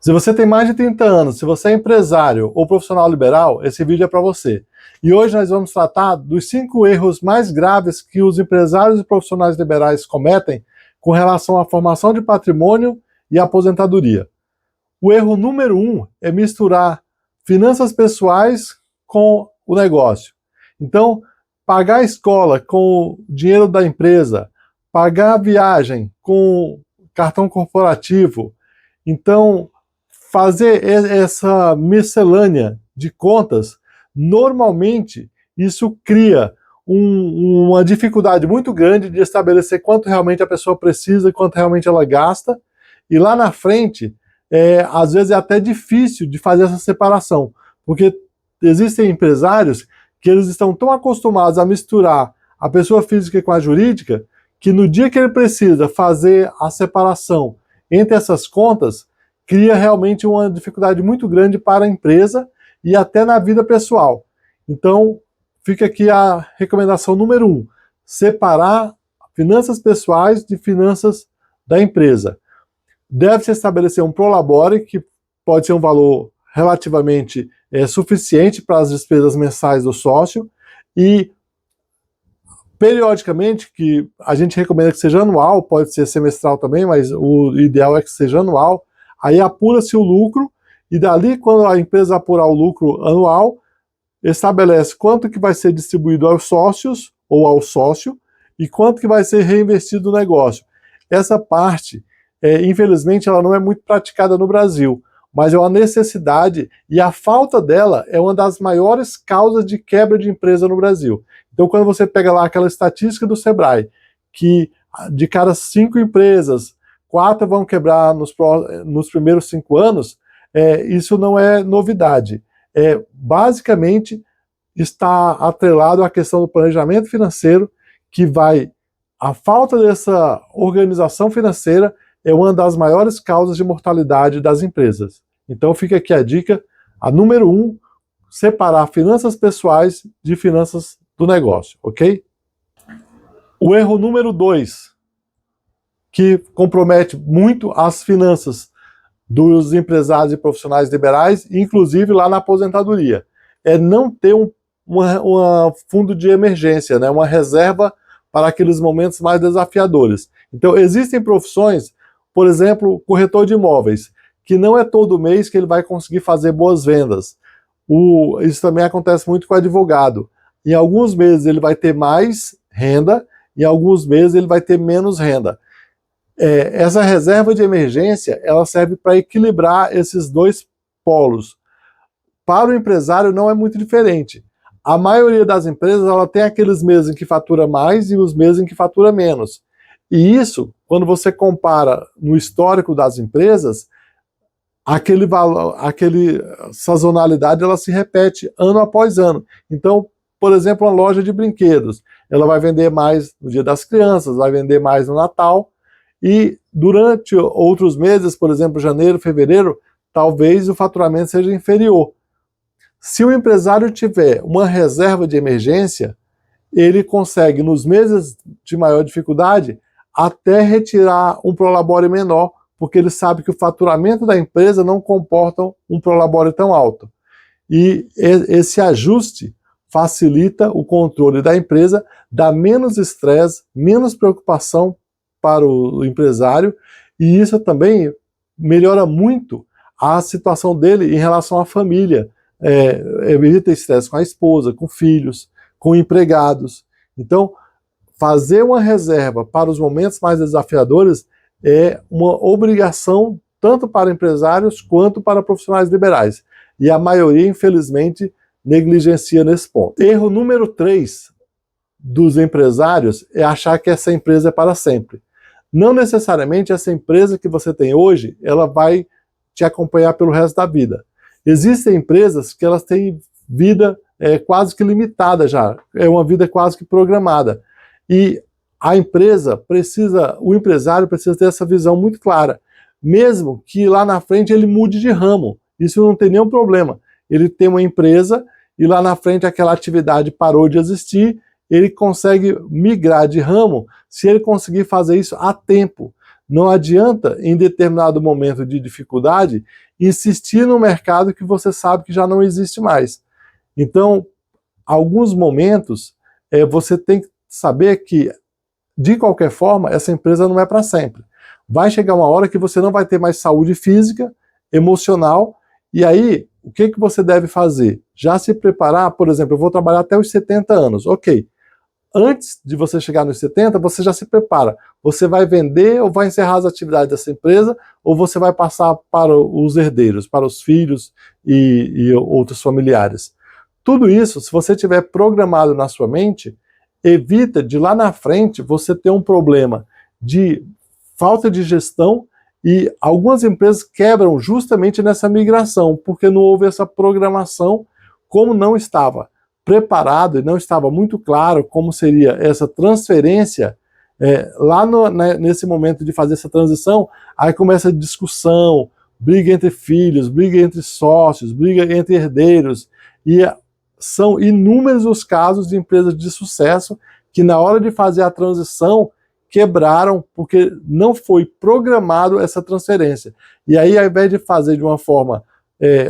Se você tem mais de 30 anos, se você é empresário ou profissional liberal, esse vídeo é para você. E hoje nós vamos tratar dos 5 erros mais graves que os empresários e profissionais liberais cometem com relação à formação de patrimônio e aposentadoria. O erro número 1 é misturar finanças pessoais com o negócio. Então, pagar a escola com o dinheiro da empresa, pagar a viagem com cartão corporativo, então fazer essa miscelânea de contas, normalmente isso cria uma dificuldade muito grande de estabelecer quanto realmente a pessoa precisa e quanto realmente ela gasta, e lá na frente, às vezes é até difícil de fazer essa separação, porque existem empresários que eles estão tão acostumados a misturar a pessoa física com a jurídica, que no dia que ele precisa fazer a separação entre essas contas, cria realmente uma dificuldade muito grande para a empresa e até na vida pessoal. Então, fica aqui a recomendação número 1, separar finanças pessoais de finanças da empresa. Deve-se estabelecer um prolabore, que pode ser um valor relativamente suficiente para as despesas mensais do sócio, e periodicamente, que a gente recomenda que seja anual, pode ser semestral também, mas o ideal é que seja anual, aí apura-se o lucro, e dali, quando a empresa apurar o lucro anual, estabelece quanto que vai ser distribuído aos sócios, ou ao sócio, e quanto que vai ser reinvestido no negócio. Essa parte, infelizmente, ela não é muito praticada no Brasil, mas é uma necessidade, e a falta dela é uma das maiores causas de quebra de empresa no Brasil. Então, quando você pega lá aquela estatística do Sebrae, que de cada 5 empresas, 4 vão quebrar nos primeiros 5 anos, isso não é novidade. Basicamente, está atrelado à questão do planejamento financeiro, que a falta dessa organização financeira é uma das maiores causas de mortalidade das empresas. Então fica aqui a dica, a número 1, separar finanças pessoais de finanças do negócio, ok? O erro número 2, que compromete muito as finanças dos empresários e profissionais liberais, inclusive lá na aposentadoria, é não ter um fundo de emergência, né, uma reserva para aqueles momentos mais desafiadores. Então existem profissões, por exemplo, corretor de imóveis, que não é todo mês que ele vai conseguir fazer boas vendas. Isso também acontece muito com o advogado. Em alguns meses ele vai ter mais renda, em alguns meses ele vai ter menos renda. Essa reserva de emergência, ela serve para equilibrar esses dois polos. Para o empresário não é muito diferente. A maioria das empresas, ela tem aqueles meses em que fatura mais e os meses em que fatura menos. E isso, quando você compara no histórico das empresas, aquele sazonalidade, ela se repete ano após ano. Então, por exemplo, uma loja de brinquedos, ela vai vender mais no Dia das Crianças, vai vender mais no Natal, e durante outros meses, por exemplo, janeiro, fevereiro, talvez o faturamento seja inferior. Se o empresário tiver uma reserva de emergência, ele consegue, nos meses de maior dificuldade, até retirar um prolabore menor, porque ele sabe que o faturamento da empresa não comporta um prolabore tão alto. E esse ajuste facilita o controle da empresa, dá menos estresse, menos preocupação para o empresário, e isso também melhora muito a situação dele em relação à família. Evita estresse com a esposa, com filhos, com empregados. Então, fazer uma reserva para os momentos mais desafiadores é uma obrigação tanto para empresários quanto para profissionais liberais. E a maioria, infelizmente, negligencia nesse ponto. Erro número 3 dos empresários é achar que essa empresa é para sempre. Não necessariamente essa empresa que você tem hoje, ela vai te acompanhar pelo resto da vida. Existem empresas que elas têm vida quase que limitada já, é uma vida quase que programada. E a empresa o empresário precisa ter essa visão muito clara, mesmo que lá na frente ele mude de ramo, isso não tem nenhum problema. Ele tem uma empresa e lá na frente aquela atividade parou de existir, ele consegue migrar de ramo se ele conseguir fazer isso a tempo. Não adianta, em determinado momento de dificuldade, insistir no mercado que você sabe que já não existe mais. Então, alguns momentos, você tem que saber que, de qualquer forma, essa empresa não é para sempre. Vai chegar uma hora que você não vai ter mais saúde física, emocional, e aí, o que você deve fazer? Já se preparar, por exemplo, eu vou trabalhar até os 70 anos, ok. Antes de você chegar nos 70, você já se prepara. Você vai vender ou vai encerrar as atividades dessa empresa, ou você vai passar para os herdeiros, para os filhos e outros familiares. Tudo isso, se você tiver programado na sua mente, evita de lá na frente você ter um problema de falta de gestão, e algumas empresas quebram justamente nessa migração, porque não houve essa programação, como não estava preparado e não estava muito claro como seria essa transferência. Lá nesse momento de fazer essa transição, aí começa a discussão, briga entre filhos, briga entre sócios, briga entre herdeiros, e são inúmeros os casos de empresas de sucesso que na hora de fazer a transição quebraram porque não foi programado essa transferência. E aí, ao invés de fazer de uma forma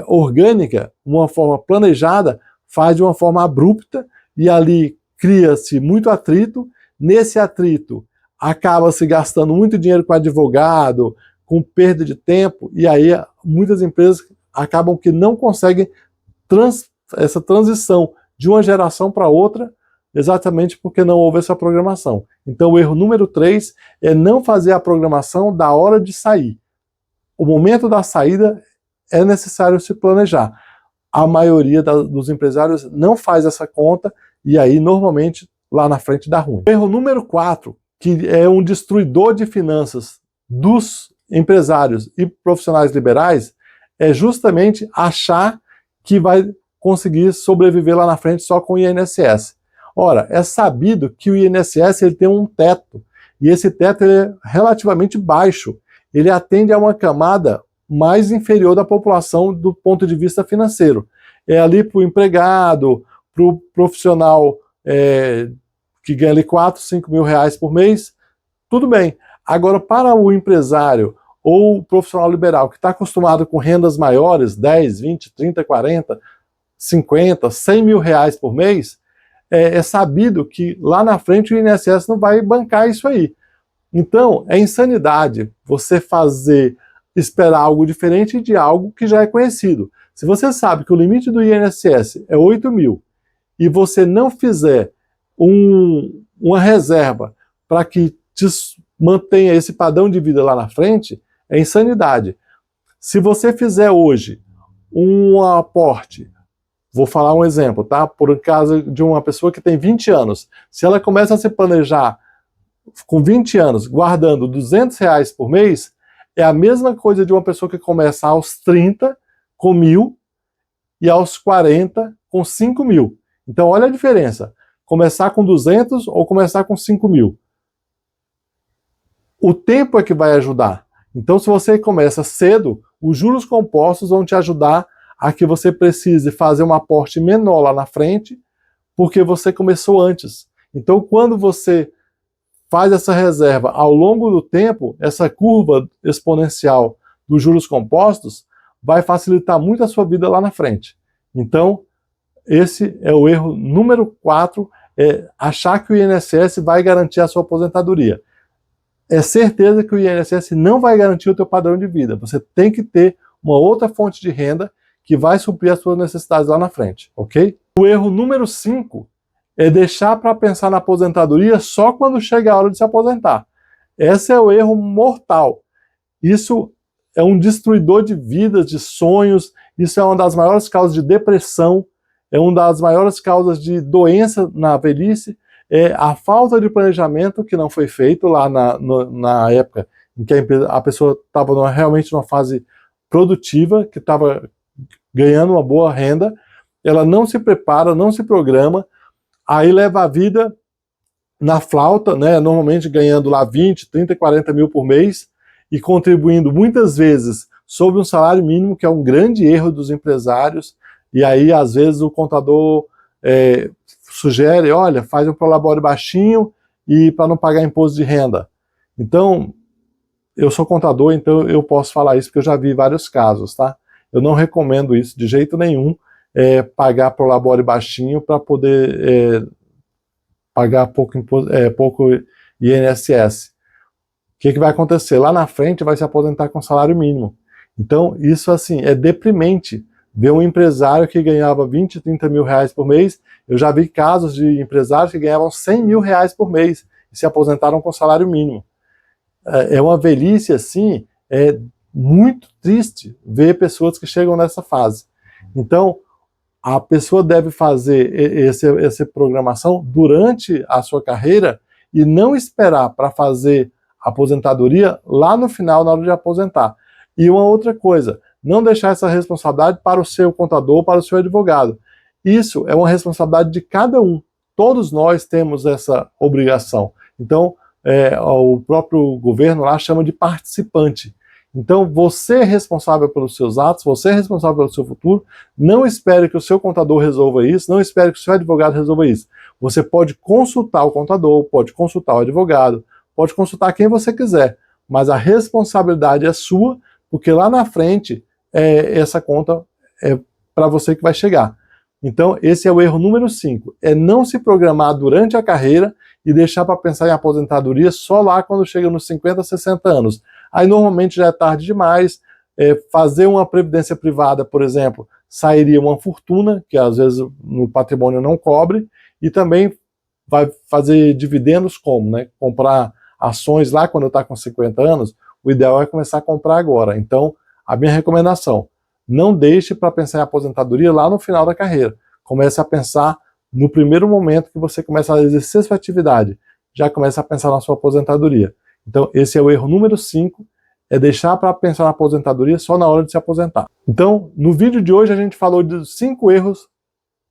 orgânica, uma forma planejada, faz de uma forma abrupta, e ali cria-se muito atrito. Nesse atrito, acaba se gastando muito dinheiro com advogado, com perda de tempo, e aí muitas empresas acabam que não conseguem essa transição de uma geração para outra, exatamente porque não houve essa programação. Então o erro número 3 é não fazer a programação da hora de sair. O momento da saída é necessário se planejar. A maioria dos empresários não faz essa conta, e aí normalmente lá na frente dá ruim. O erro número 4, que é um destruidor de finanças dos empresários e profissionais liberais, é justamente achar que vai conseguir sobreviver lá na frente só com o INSS. Ora, é sabido que o INSS ele tem um teto, e esse teto ele é relativamente baixo. Ele atende a uma camada mais inferior da população do ponto de vista financeiro. É ali para o empregado, para o profissional que ganha ali 4, 5 mil reais por mês, tudo bem. Agora, para o empresário ou o profissional liberal que está acostumado com rendas maiores, 10, 20, 30, 40, 50, 100 mil reais por mês, é sabido que lá na frente o INSS não vai bancar isso aí. Então, é insanidade você esperar algo diferente de algo que já é conhecido. Se você sabe que o limite do INSS é 8 mil e você não fizer uma reserva para que te mantenha esse padrão de vida lá na frente, é insanidade. Se você fizer hoje um aporte, vou falar um exemplo, tá? Por caso de uma pessoa que tem 20 anos, se ela começa a se planejar com 20 anos, guardando 200 reais por mês, é a mesma coisa de uma pessoa que começa aos 30 com 1.000 e aos 40 com 5 mil. Então olha a diferença, começar com 200 ou começar com 5 mil. O tempo é que vai ajudar. Então se você começa cedo, os juros compostos vão te ajudar a que você precise fazer um aporte menor lá na frente, porque você começou antes. Então quando você faz essa reserva ao longo do tempo, essa curva exponencial dos juros compostos vai facilitar muito a sua vida lá na frente. Então, esse é o erro número 4, achar que o INSS vai garantir a sua aposentadoria. É certeza que o INSS não vai garantir o teu padrão de vida. Você tem que ter uma outra fonte de renda que vai suprir as suas necessidades lá na frente, ok? O erro número 5 é deixar para pensar na aposentadoria só quando chega a hora de se aposentar. Esse é o erro mortal. Isso é um destruidor de vidas, de sonhos, isso é uma das maiores causas de depressão, é uma das maiores causas de doença na velhice, é a falta de planejamento que não foi feito lá na época em que a pessoa estava realmente numa fase produtiva, que estava ganhando uma boa renda, ela não se prepara, não se programa, aí leva a vida na flauta, né, normalmente ganhando lá 20, 30, 40 mil por mês e contribuindo muitas vezes sobre um salário mínimo, que é um grande erro dos empresários, e aí às vezes o contador sugere, olha, faz um prolabore baixinho e para não pagar imposto de renda. Então, eu sou contador, então eu posso falar isso porque eu já vi vários casos, tá? Eu não recomendo isso de jeito nenhum, pagar pro labore baixinho para poder pagar pouco INSS. O que vai acontecer? Lá na frente vai se aposentar com salário mínimo. Então, isso assim, é deprimente ver um empresário que ganhava 20, 30 mil reais por mês. Eu já vi casos de empresários que ganhavam 100 mil reais por mês e se aposentaram com salário mínimo. É uma velhice assim, é muito triste ver pessoas que chegam nessa fase. Então, a pessoa deve fazer essa programação durante a sua carreira e não esperar para fazer a aposentadoria lá no final, na hora de aposentar. E uma outra coisa, não deixar essa responsabilidade para o seu contador, para o seu advogado. Isso é uma responsabilidade de cada um. Todos nós temos essa obrigação. Então, o próprio governo lá chama de participante. Então, você é responsável pelos seus atos, você é responsável pelo seu futuro. Não espere que o seu contador resolva isso, não espere que o seu advogado resolva isso. Você pode consultar o contador, pode consultar o advogado, pode consultar quem você quiser, mas a responsabilidade é sua, porque lá na frente essa conta é para você que vai chegar. Então, esse é o erro número 5, é não se programar durante a carreira e deixar para pensar em aposentadoria só lá quando chega nos 50, 60 anos. Aí normalmente já é tarde demais, fazer uma previdência privada, por exemplo, sairia uma fortuna, que às vezes no patrimônio não cobre, e também vai fazer dividendos como, né? Comprar ações lá quando está com 50 anos, o ideal é começar a comprar agora. Então, a minha recomendação, não deixe para pensar em aposentadoria lá no final da carreira. Comece a pensar no primeiro momento que você começa a exercer sua atividade. Já começa a pensar na sua aposentadoria. Então, esse é o erro número 5, é deixar para pensar na aposentadoria só na hora de se aposentar. Então, no vídeo de hoje a gente falou de 5 erros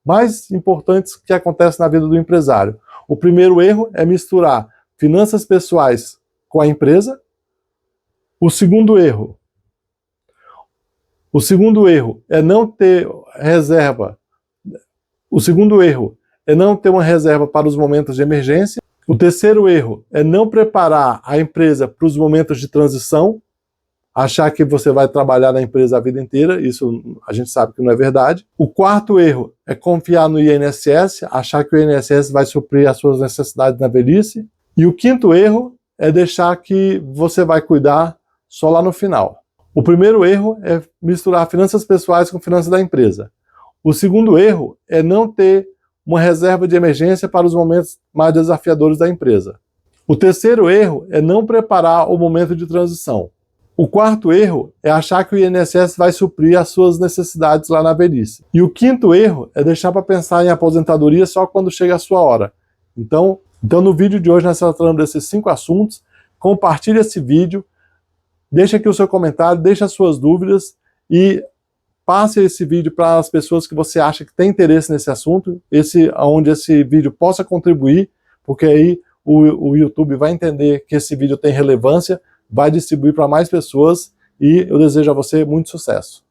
mais importantes que acontecem na vida do empresário. O primeiro erro é misturar finanças pessoais com a empresa. O segundo erro é não ter reserva. O segundo erro é não ter uma reserva para os momentos de emergência. O terceiro erro é não preparar a empresa para os momentos de transição, achar que você vai trabalhar na empresa a vida inteira, isso a gente sabe que não é verdade. O quarto erro é confiar no INSS, achar que o INSS vai suprir as suas necessidades na velhice. E o quinto erro é deixar que você vai cuidar só lá no final. O primeiro erro é misturar finanças pessoais com finanças da empresa. O segundo erro é não ter uma reserva de emergência para os momentos mais desafiadores da empresa. O terceiro erro é não preparar o momento de transição. O quarto erro é achar que o INSS vai suprir as suas necessidades lá na velhice. E o quinto erro é deixar para pensar em aposentadoria só quando chega a sua hora. Então no vídeo de hoje nós estamos falando desses 5 assuntos. Compartilhe esse vídeo, deixe aqui o seu comentário, deixe as suas dúvidas e passe esse vídeo para as pessoas que você acha que tem interesse nesse assunto, onde esse vídeo possa contribuir, porque aí o YouTube vai entender que esse vídeo tem relevância, vai distribuir para mais pessoas e eu desejo a você muito sucesso.